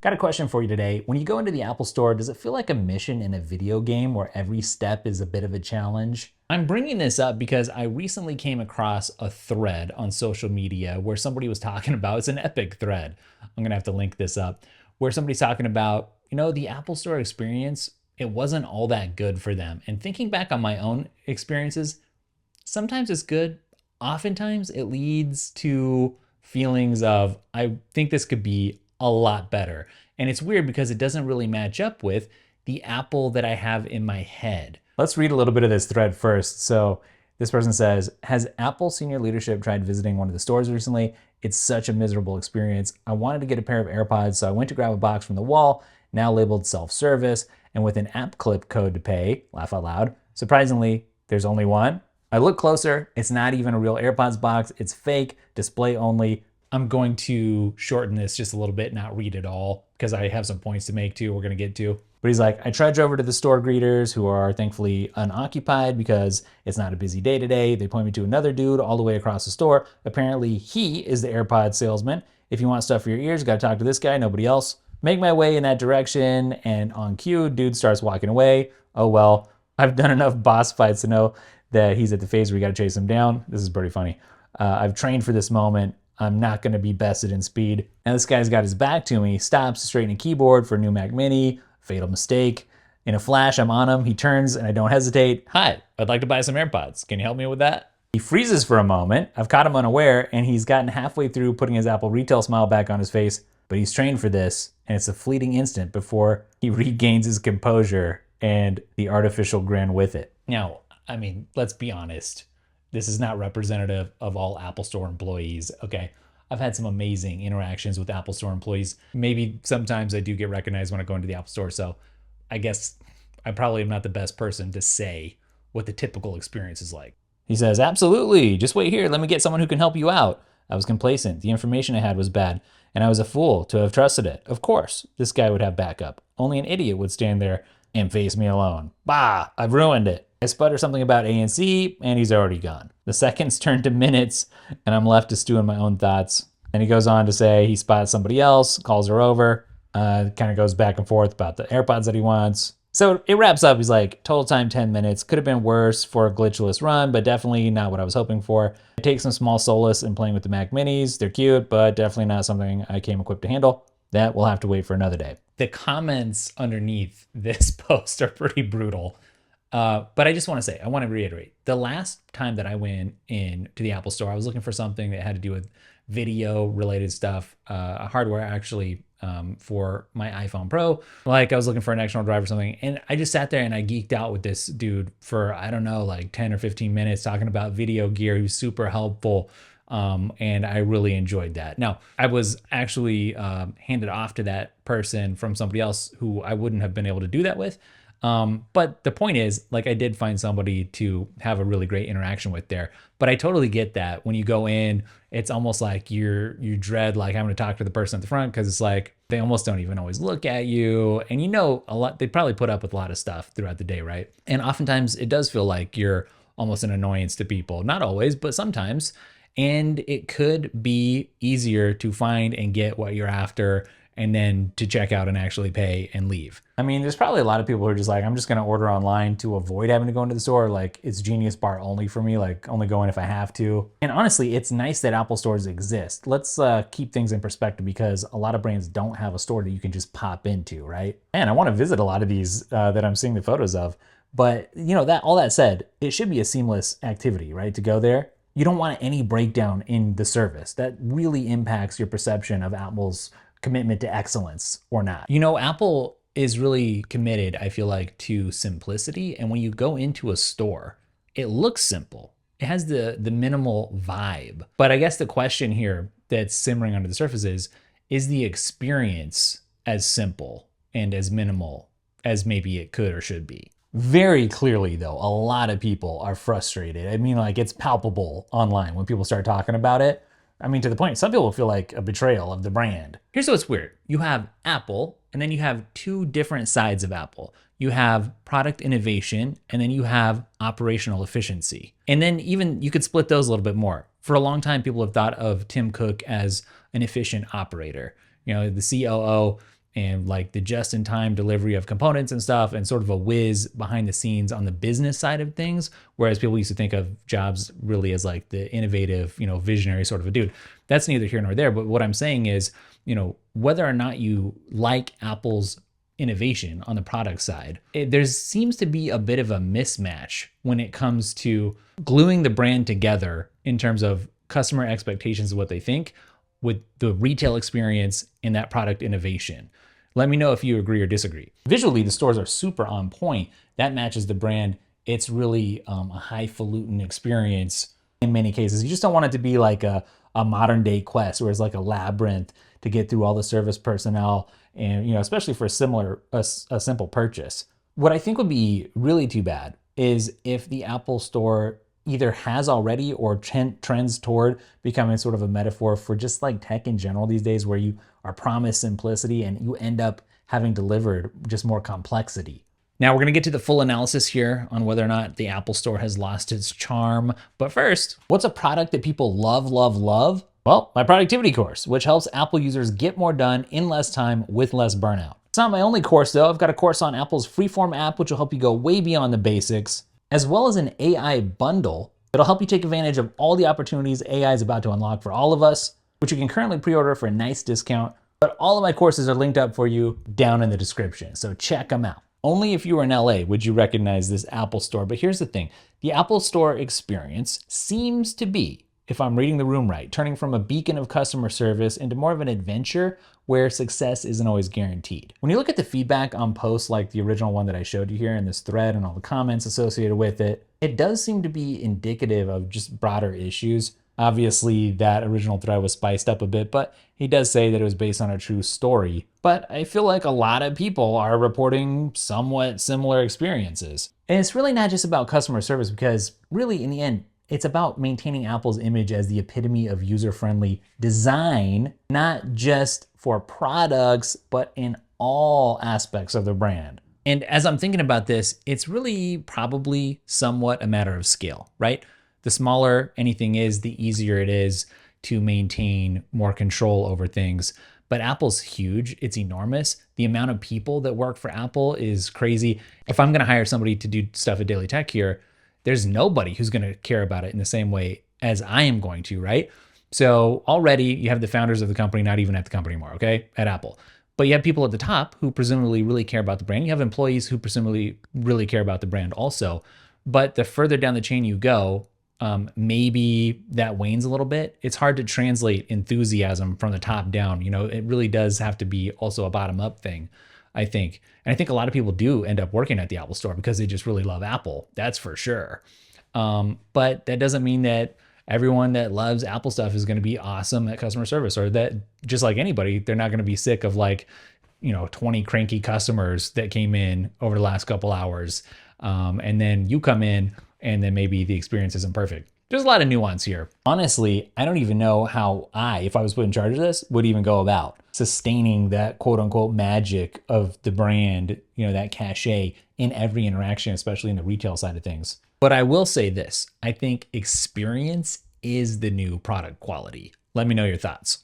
Got a question for you today. When you go into the Apple Store, does it feel like a mission in a video game where every step is a bit of a challenge? I'm bringing this up because I recently came across a thread on social media where somebody was talking about, it's an epic thread. I'm gonna have to link this up, where somebody's talking about, the Apple Store experience, it wasn't all that good for them. And thinking back on my own experiences, sometimes it's good. Oftentimes it leads to feelings of, I think this could be a lot better. And it's weird because it doesn't really match up with the Apple that I have in my head. Let's read a little bit of this thread first. So this person says, has Apple senior leadership tried visiting one of the stores recently? It's such a miserable experience. I wanted to get a pair of AirPods, so I went to grab a box from the wall, now labeled self-service, and with an app clip code to pay, laugh out loud. Surprisingly, there's only one. I look closer, it's not even a real AirPods box, it's fake, display only. I'm going to shorten this just a little bit, not read it all, because I have some points to make too, we're gonna get to. But he's like, I trudge over to the store greeters who are thankfully unoccupied because it's not a busy day today. They point me to another dude all the way across the store. Apparently he is the AirPod salesman. If you want stuff for your ears, you gotta talk to this guy, nobody else. Make my way in that direction, and on cue, dude starts walking away. Oh well, I've done enough boss fights to know that he's at the phase where you gotta chase him down. This is pretty funny. I've trained for this moment. I'm not gonna be bested in speed. And this guy's got his back to me, stops to straighten a keyboard for a new Mac Mini, fatal mistake. In a flash, I'm on him, he turns and I don't hesitate. Hi, I'd like to buy some AirPods. Can you help me with that? He freezes for a moment. I've caught him unaware and he's gotten halfway through putting his Apple retail smile back on his face, but he's trained for this and it's a fleeting instant before he regains his composure and the artificial grin with it. Now, I mean, let's be honest. This is not representative of all Apple Store employees, okay? I've had some amazing interactions with Apple Store employees. Maybe sometimes I do get recognized when I go into the Apple Store, so I guess I probably am not the best person to say what the typical experience is like. He says, absolutely, just wait here, let me get someone who can help you out. I was complacent, the information I had was bad, and I was a fool to have trusted it. Of course, this guy would have backup. Only an idiot would stand there and face me alone. Bah, I've ruined it. I sputter something about ANC and he's already gone. The seconds turn to minutes and I'm left to stew in my own thoughts. And he goes on to say he spots somebody else, calls her over, kind of goes back and forth about the AirPods that he wants. So it wraps up, he's like, total time 10 minutes. Could have been worse for a glitchless run, but definitely not what I was hoping for. I take some small solace in playing with the Mac Minis. They're cute, but definitely not something I came equipped to handle. That will have to wait for another day. The comments underneath this post are pretty brutal. But I just want to say, I want to reiterate, the last time that I went in to the Apple Store, I was looking for something that had to do with video related stuff, hardware actually, for my iPhone Pro. Like I was looking for an external drive or something. And I just sat there and I geeked out with this dude for, I don't know, like 10 or 15 minutes talking about video gear. He was super helpful. And I really enjoyed that. Now, I was actually handed off to that person from somebody else who I wouldn't have been able to do that with. But the point is, like, I did find somebody to have a really great interaction with there. But I totally get that when you go in, it's almost like you dread like having to talk to the person at the front because it's like they almost don't even always look at you. And a lot, they probably put up with a lot of stuff throughout the day, right? And oftentimes it does feel like you're almost an annoyance to people. Not always, but sometimes. And it could be easier to find and get what you're after and then to check out and actually pay and leave. I mean, there's probably a lot of people who are just like, I'm just gonna order online to avoid having to go into the store. Like it's Genius Bar only for me, like only go in if I have to. And honestly, it's nice that Apple stores exist. Let's keep things in perspective because a lot of brands don't have a store that you can just pop into, right? And I wanna visit a lot of these that I'm seeing the photos of. But that all that said, it should be a seamless activity, right? To go there. You don't want any breakdown in the service. That really impacts your perception of Apple's commitment to excellence or not. Apple is really committed, I feel like, to simplicity. And when you go into a store, it looks simple. It has the minimal vibe. But I guess the question here that's simmering under the surface is the experience as simple and as minimal as maybe it could or should be? Very clearly, though, a lot of people are frustrated. I mean, like, it's palpable online when people start talking about it. I mean, to the point, some people feel like a betrayal of the brand. Here's what's weird. You have Apple, and then you have two different sides of Apple. You have product innovation, and then you have operational efficiency. And then even you could split those a little bit more. For a long time, people have thought of Tim Cook as an efficient operator. The COO and like the just-in-time delivery of components and stuff, and sort of a whiz behind the scenes on the business side of things. Whereas people used to think of Jobs really as like the innovative, visionary sort of a dude. That's neither here nor there. But what I'm saying is, whether or not you like Apple's innovation on the product side, there seems to be a bit of a mismatch when it comes to gluing the brand together in terms of customer expectations of what they think with the retail experience and that product innovation. Let me know if you agree or disagree. Visually, the stores are super on point. That matches the brand. It's really a highfalutin experience in many cases. You just don't want it to be like a modern day Quest where it's like a labyrinth to get through all the service personnel, and especially for a simple purchase. What I think would be really too bad is if the Apple Store either has already or trends toward becoming sort of a metaphor for just like tech in general these days, where you are promised simplicity and you end up having delivered just more complexity. Now we're gonna get to the full analysis here on whether or not the Apple Store has lost its charm. But first, what's a product that people love, love, love? Well, my productivity course, which helps Apple users get more done in less time with less burnout. It's not my only course though. I've got a course on Apple's Freeform app, which will help you go way beyond the basics, as well as an AI bundle that'll help you take advantage of all the opportunities AI is about to unlock for all of us, which you can currently pre-order for a nice discount. But all of my courses are linked up for you down in the description, so check them out. Only if you were in LA would you recognize this Apple Store. But here's the thing, the Apple Store experience seems to be, if I'm reading the room right, turning from a beacon of customer service into more of an adventure where success isn't always guaranteed. When you look at the feedback on posts like the original one that I showed you here in this thread and all the comments associated with it, it does seem to be indicative of just broader issues. Obviously, that original thread was spiced up a bit, but he does say that it was based on a true story. But I feel like a lot of people are reporting somewhat similar experiences. And it's really not just about customer service, because really in the end, it's about maintaining Apple's image as the epitome of user-friendly design, not just for products, but in all aspects of the brand. And as I'm thinking about this, it's really probably somewhat a matter of scale, right? The smaller anything is, the easier it is to maintain more control over things. But Apple's huge, it's enormous. The amount of people that work for Apple is crazy. If I'm gonna hire somebody to do stuff at Daily Tech here, there's nobody who's gonna care about it in the same way as I am going to, right? So already you have the founders of the company not even at the company anymore, okay, at Apple. But you have people at the top who presumably really care about the brand. You have employees who presumably really care about the brand also. But the further down the chain you go, maybe that wanes a little bit. It's hard to translate enthusiasm from the top down. It really does have to be also a bottom up thing, I think. And I think a lot of people do end up working at the Apple Store because they just really love Apple. That's for sure. But that doesn't mean that everyone that loves Apple stuff is going to be awesome at customer service, or that just like anybody, they're not going to be sick of 20 cranky customers that came in over the last couple hours. And then you come in and then maybe the experience isn't perfect. There's a lot of nuance here. Honestly, I don't even know how if I was put in charge of this, would even go about sustaining that quote unquote magic of the brand, that cachet in every interaction, especially in the retail side of things. But I will say this, I think experience is the new product quality. Let me know your thoughts.